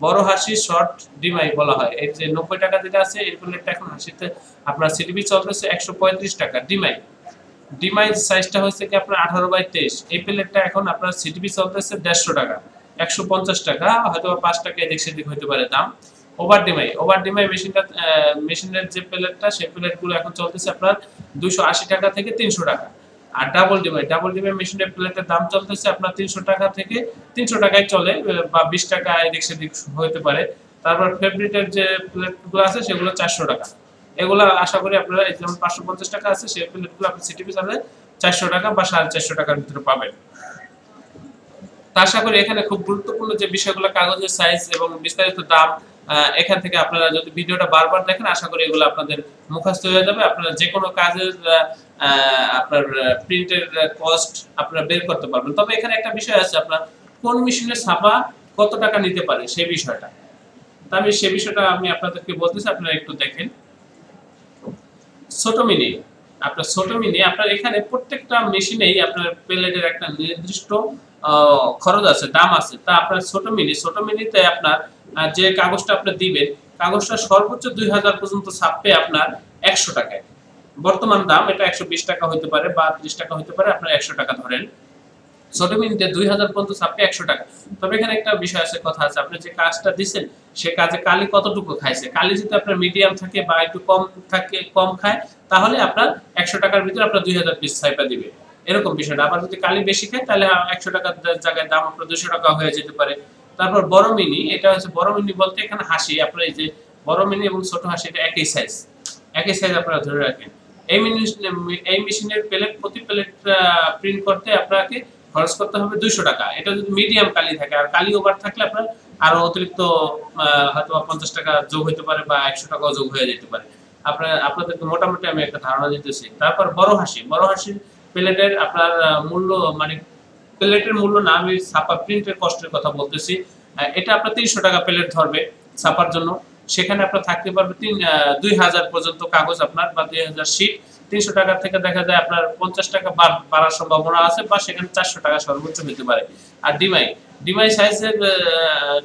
বড় হাসি শর্ট ডিমাই বলা হয়, এই যে 90 টাকা যেটা আছে এই প্লেটটা এখন হাসিতে আপনার সিটিপি চলতেছে 135 টাকা। ডিমাই সাইজটা হচ্ছে কি আপনার 18/23, এই প্লেটটা এখন আপনার সিটিপি চলতেছে 150 টাকা, 150 টাকা, হয়তো 5 টাকা এদিক সেদিক হতে পারে দাম। ওভার ডিমাই মেশিনের যে প্লেটটা সেই প্লেটগুলো এখন চলতেছে আপনার 280 টাকা থেকে 300 টাকা। আর ডাবল ডিমাই মেশিনের প্লেটের দাম চলতেছে আপনার 300 টাকা থেকে 300 টাকায় চলে, বা 20 টাকা এদিক সেদিক হতে পারে। তারপর ফেব্রিকের যে প্লেটগুলো আছে সেগুলো 400 টাকা। এগুলো আশা করি আপনারা যেমন 550 টাকা আছে সেই প্লেটগুলো আপনি সিটিপি চালে 400 টাকা বা 450 টাকার ভিতরে পাবেন। আশা করি এখানে খুব গুরুত্বপূর্ণ যে বিষয়গুলো কাগজের সাইজ এবং বিস্তারিত দাম, এখান থেকে আপনারা যদি ভিডিওটা বারবার দেখেন আশা করি এগুলো আপনাদের মুখস্থ হয়ে যাবে। আপনারা যে কোনো কাজের আপনার প্রিন্টের কস্ট আপনারা বের করতে পারবেন। তবে এখানে একটা বিষয় আছে, আপনার কোন মেশিনে ছাপা কত টাকা নিতে পারে সেই বিষয়টা, তা আমি সেই বিষয়টা আমি আপনাদেরকে বলতেছি, আপনারা একটু দেখেন। ছোট মিনি আপনার এখানে প্রত্যেকটা মেশিনেই আপনার প্লেটের একটা নির্দিষ্ট খরচ আছে, দাম আছে। তা আপনার ছোট মিনিতে আপনার যে কাগজটা আপনি দিবেন, কাগজটা সর্বোচ্চ 2000 পর্যন্ত ছাপবে আপনার 100 টাকায়। বর্তমান দাম এটা 120 টাকা হতে পারে বা 30 টাকা হতে পারে, আপনার 100 টাকা ধরেন। ছোট মিনিটে 2000 পর্যন্ত ছাপবে 100 টাকা। তবে এখানে একটা বিষয় আছে, কথা আছে, আপনি যে কাজটা দিচ্ছেন সে কাজে কালি কতটুকু খাইছে। কালি যদি আপনার মিডিয়াম থাকে বা একটু কম খায় তাহলে আপনার 100 টাকার ভিতরে আপনার 2000 পিস ছাইপা দিবে, এরকম বিষয়টা। আবার যদি কালি বেশি খায় তাহলে 100 টাকার জায়গায় দাম আপনার 200 টাকা হয়ে যেতে পারে। তারপর বড় মিনি, এটা হচ্ছে বড় মিনি বলতে এখানে হাসি, আপনার এই যে বড় মিনি এবং ছোট হাসি এটা একই সাইজ আপনারা ধরে রাখেন। এই মেশিনের প্রতি প্লেট প্রিন্ট করতে আপনাকে খরচ করতে হবে 200 টাকা। এটা যদি মিডিয়াম কালি থাকে, আর কালি ওভার থাকলে আপনার আরো অতিরিক্ত হয়তো 50 টাকা যোগ হতে পারে বা 100 টাকাও যোগ হয়ে যেতে পারে। আপনাদেরকে মোটামুটি আমি একটা ধারণা দিতেছি। তারপর বড় হাসির প্লেটের আপনার মূল্য, মানে প্লেটের মূল্য না, আমি ছাপা প্রিন্টের কষ্টের কথা বলতেছি। এটা আপনার 300 টাকা প্লেট ধরবে ছাপার জন্য। সেখানে আপনার থাকতে পারবে 2000 পর্যন্ত কাগজ আপনার, বা 2000 শীট। 300 টাকা থেকে দেখা যায় আপনার 50 টাকা বাড়ার সম্ভাবনা আছে, বা সেখানে 400 টাকা সর্বোচ্চ হতে পারে। আর ডিমাই সাইজের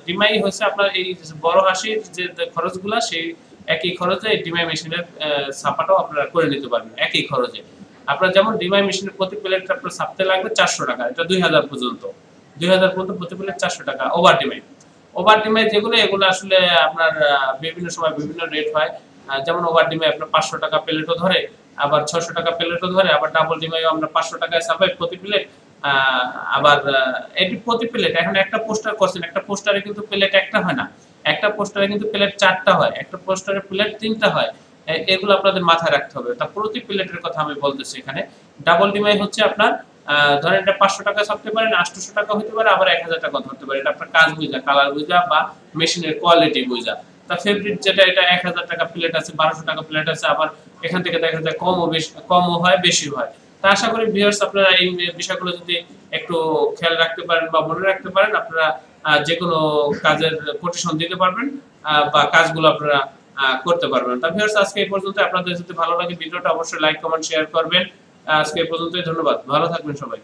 ডিমাই হচ্ছে আপনার এই বড় হাঁসির যে খরচগুলা সেই একই খরচে এই ডিমাই মেশিনের ছাপাটাও আপনারা করে নিতে পারবেন একই খরচে। আপনার যেমন ডিমাই মেশিনের প্রতি প্লেট আপনার ছাপতে লাগবে 400 টাকা, এটা 2000 পর্যন্ত, 2000 পর্যন্ত প্রতি প্লেট 400 টাকা। ওভার ডিমাই, ওভার ডিমাই যেগুলো এগুলো আসলে আপনার বিভিন্ন সময় বিভিন্ন রেট হয়। যেমন ওভার ডিমাই আপনার 500 টাকা প্লেটও ধরে, আবার 600 টাকা প্লেটও ধরে, আবার ডাবল ডিমাইও আমরা 500 টাকায় ছাপাই প্রতি প্লেট। আবার এটি প্রতি প্লেট, এখন একটা পোস্টার করছেন, একটা পোস্টারে কিন্তু প্লেট একটা হয় না, একটা পোস্টারে কিন্তু প্লেট 4টা হয়, একটা পোস্টারে প্লেট 3টা হয়। এগুলো আপনাদের মাথায় রাখতে হবে। তা প্রতি প্লেটের কথা আমি বলতেছি এখানে। ডাবল ডিমাই হচ্ছে আপনার ধরেন এটা 500 টাকা ছাপতে পারেন, 800 টাকা হতে পারে, আবার 1000 টাকা ধরতে পারে। এটা আপনার কাজ বুঝা, কালার বুঝা বা মেশিনের কোয়ালিটি বুঝা। তা ফেব্রিক যেটা এটা 1000 টাকা প্লেট আছে, 1200 টাকা প্লেট আছে, আবার এখান থেকে দেখা যায় কমও বেশি, কমও হয় বেশিও হয়। তা আশা করি ভিউয়ার্স আপনারা এই বিষয়গুলো যদি একটু খেয়াল রাখতে পারেন বা মনে রাখতে পারেন, আপনারা যেকোনো কাজের কোটেশন দিতে পারবেন বা কাজগুলো আপনারা করতে পারবেন। তা ভিউয়ার্স আজকে এই পর্যন্ত। আপনাদের যদি ভালো লাগে ভিডিওটা অবশ্যই লাইক কমেন্ট শেয়ার করবেন। আজকে এই পর্যন্তই, ধন্যবাদ, ভালো থাকবেন সবাই।